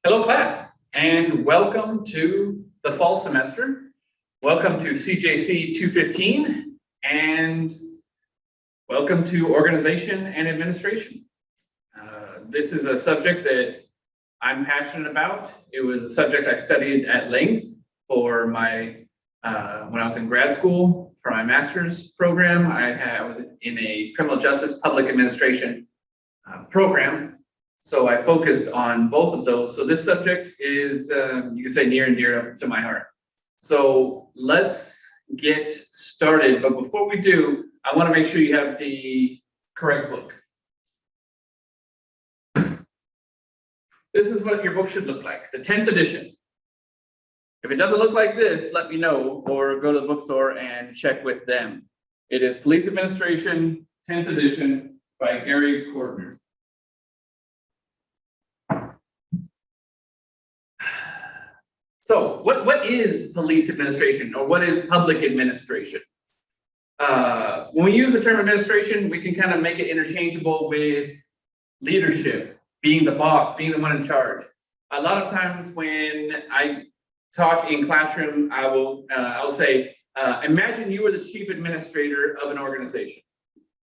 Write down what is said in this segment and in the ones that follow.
Hello, class, and welcome to the fall semester. Welcome to CJC 215, and welcome to Organization and Administration. This is a subject that I'm passionate about. It was a subject I studied at length for my when I was in grad school for my master's program. I was in a criminal justice public administration program. So I focused on both of those. So this subject is, you can say, near and dear to my heart. So let's get started. But before we do, I want to make sure you have the correct book. This is what your book should look like, the 10th edition. If it doesn't look like this, let me know, or go to the bookstore and check with them. It is Police Administration, 10th edition by Gary Cordner. So what is police administration, or what is public administration? When we use the term administration, we can kind of make it interchangeable with leadership, being the boss, being the one in charge. A lot of times when I talk in classroom, I'll say, imagine you are the chief administrator of an organization.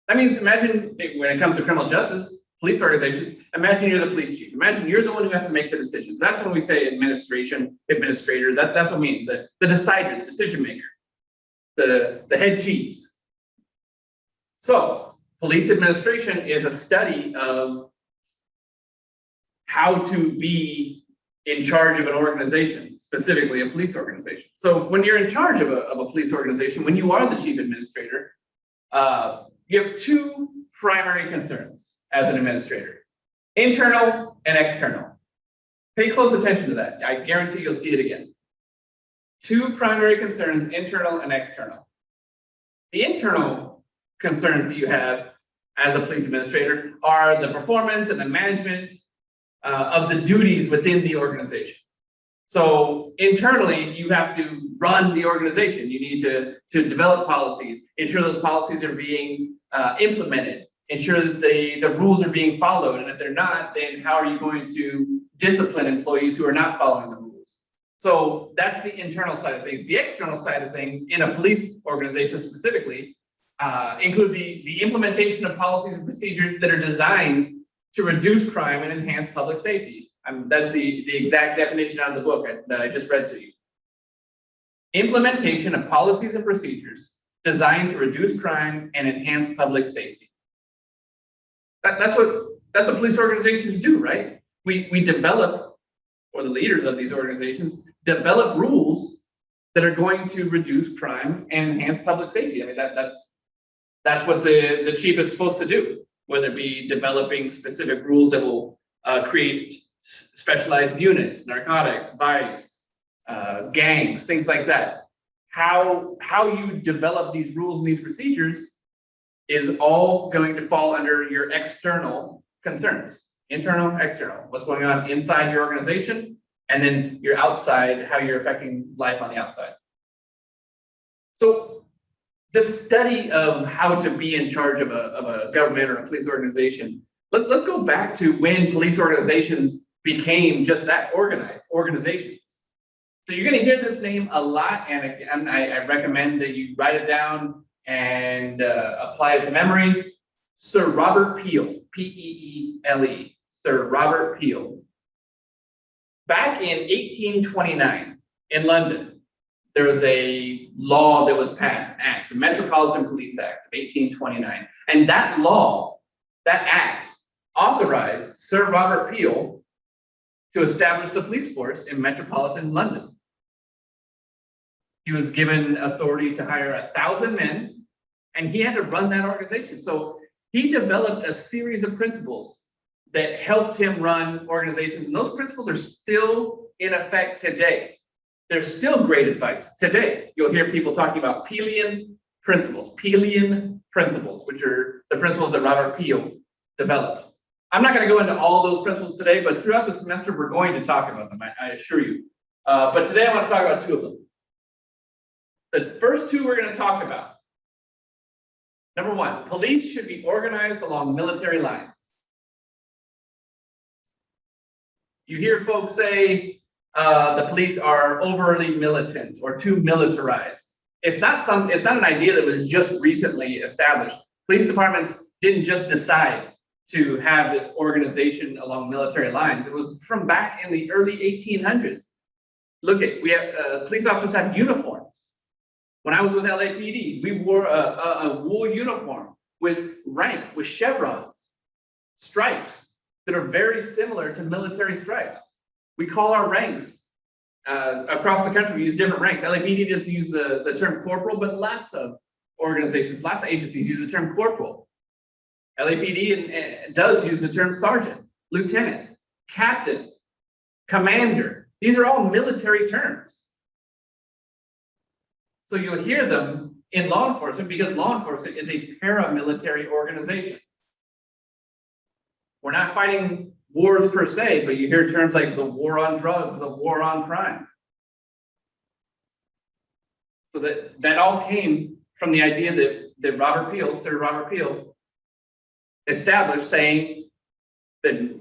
That means imagine when it comes to criminal justice, police organizations, imagine you're the police chief. Imagine you're the one who has to make the decisions. That's when we say administration, administrator. That's what we mean, the decider, the decision maker, the head cheese. So police administration is a study of how to be in charge of an organization, specifically a police organization. So when you're in charge of a police organization, when you are the chief administrator, you have two primary concerns as an administrator: internal and external. Pay close attention to that. I guarantee you'll see it again. Two primary concerns, internal and external. The internal concerns that you have as a police administrator are the performance and the management of the duties within the organization. So internally, you have to run the organization. You need to develop policies, ensure those policies are being implemented, ensure that the rules are being followed. And if they're not, then how are you going to discipline employees who are not following the rules? So that's the internal side of things. The external side of things in a police organization specifically include the implementation of policies and procedures that are designed to reduce crime and enhance public safety. That's the exact definition out of the book that I just read to you. Implementation of policies and procedures designed to reduce crime and enhance public safety. That's what police organizations do, right? We develop, or the leaders of these organizations develop rules that are going to reduce crime and enhance public safety. I mean, that's what the chief is supposed to do, whether it be developing specific rules that will create specialized units, narcotics, vice, gangs, things like that. How you develop these rules and these procedures is all going to fall under your external concerns. Internal, external. What's going on inside your organization, and then your outside, how you're affecting life on the outside. So the study of how to be in charge of a government or a police organization, let's go back to when police organizations became just that, organized organizations. So you're going to hear this name a lot, and I recommend that you write it down and apply it to memory. Sir Robert Peel, P-E-E-L-E, Sir Robert Peel. Back in 1829 in London, there was a law that was passed, the Metropolitan Police Act of 1829. And that law, that act, authorized Sir Robert Peel to establish the police force in metropolitan London. He was given authority to hire 1,000 men, and he had to run that organization. So he developed a series of principles that helped him run organizations, and those principles are still in effect today. They're still great advice today. You'll hear people talking about Peelian principles, which are the principles that Robert Peel developed. I'm not going to go into all those principles today, but throughout the semester, we're going to talk about them, I assure you. But today I want to talk about two of them. The first two we're going to talk about. Number one, police should be organized along military lines. You hear folks say the police are overly militant or too militarized. It's not an idea that was just recently established. Police departments didn't just decide to have this organization along military lines. It was from back in the early 1800s. Look at, we have police officers have uniforms. When I was with LAPD, we wore a wool uniform with rank, with chevrons, stripes that are very similar to military stripes. We call our ranks across the country, we use different ranks. LAPD doesn't use the term corporal, but lots of organizations, lots of agencies use the term corporal. LAPD does use the term sergeant, lieutenant, captain, commander. These are all military terms. So you'll hear them in law enforcement because law enforcement is a paramilitary organization. We're not fighting wars per se, but you hear terms like the war on drugs, the war on crime. So that all came from the idea that Sir Robert Peel, established, saying that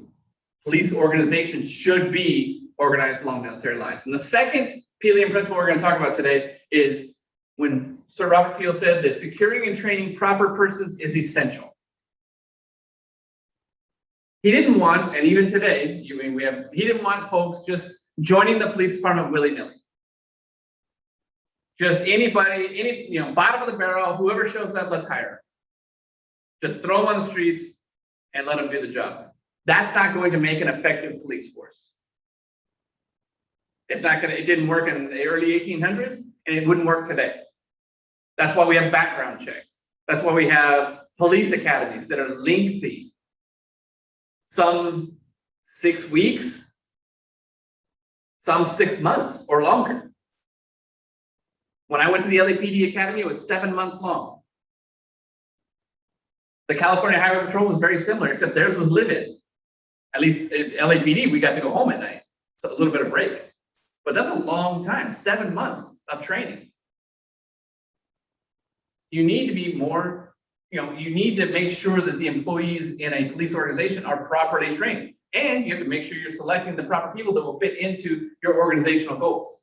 police organizations should be organized along military lines. And the second Peelian principle we're going to talk about today is when Sir Robert Peel said that securing and training proper persons is essential. He didn't want, and even today, he didn't want folks just joining the police department willy-nilly. Just anybody, bottom of the barrel, whoever shows up, let's hire. Just throw them on the streets and let them do the job. That's not going to make an effective police force. It didn't work in the early 1800s, and it wouldn't work today. That's why we have background checks. That's why we have police academies that are lengthy. Some 6 weeks, some 6 months or longer. When I went to the LAPD Academy, it was 7 months long. The California Highway Patrol was very similar, except theirs was live-in. At least at LAPD, we got to go home at night. So a little bit of break. But that's a long time, 7 months of training. You need to be more, you need to make sure that the employees in a police organization are properly trained. And you have to make sure you're selecting the proper people that will fit into your organizational goals.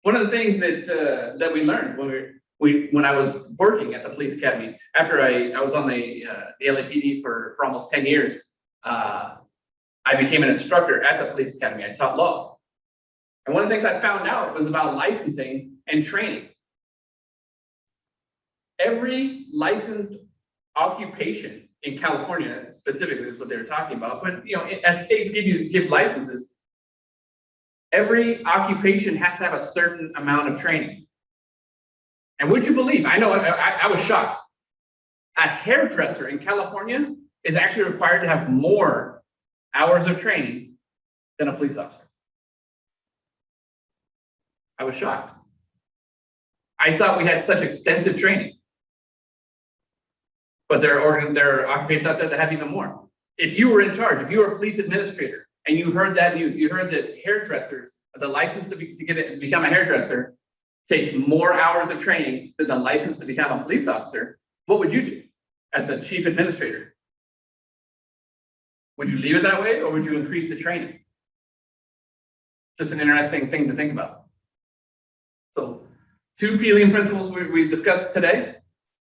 One of the things that we learned when I was working at the police academy, after I was on the LAPD for almost 10 years, I became an instructor at the police academy. I taught law. And one of the things I found out was about licensing and training. Every licensed occupation in California, specifically, is what they were talking about. But as states give licenses, every occupation has to have a certain amount of training. And would you believe? I know I was shocked. A hairdresser in California is actually required to have more hours of training than a police officer. I was shocked. I thought we had such extensive training. But there are occupations out there that have even more. If you were in charge, if you were a police administrator, and you heard that news, you heard that hairdressers, the license to become a hairdresser takes more hours of training than the license to become a police officer, what would you do as a chief administrator? Would you leave it that way, or would you increase the training? Just an interesting thing to think about. So, 2 Peelian principles we discussed today,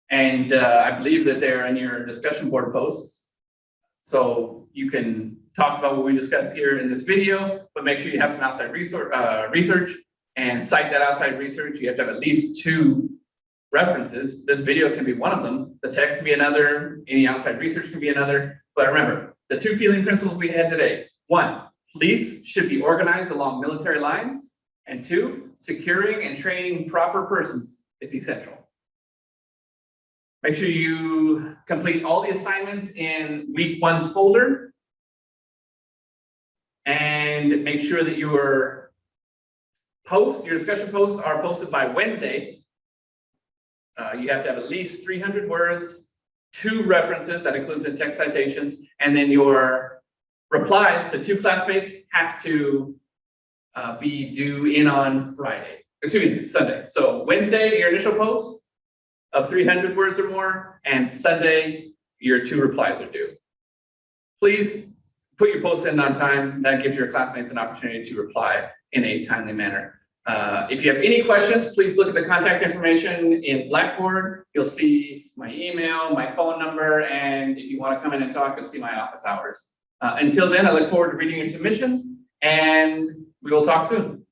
and I believe that they're in your discussion board posts. So you can talk about what we discussed here in this video, but make sure you have some outside research and cite that outside research. You have to have at least 2 references. This video can be one of them. The text can be another. Any outside research can be another. But remember, the 2 Peelian principles we had today. 1, police should be organized along military lines. And 2, securing and training proper persons is essential. Make sure you complete all the assignments in week 1's folder. And make sure that your discussion posts are posted by Wednesday. You have to have at least 300 words, 2 references, that includes the text citations, and then your replies to 2 classmates have to be due in on Sunday. So Wednesday, your initial post of 300 words or more, and Sunday, your 2 replies are due. Please put your posts in on time. That gives your classmates an opportunity to reply in a timely manner. If you have any questions, please look at the contact information in Blackboard. You'll see my email, my phone number, and if you want to come in and talk, you'll see my office hours. Until then, I look forward to reading your submissions, and we will talk soon.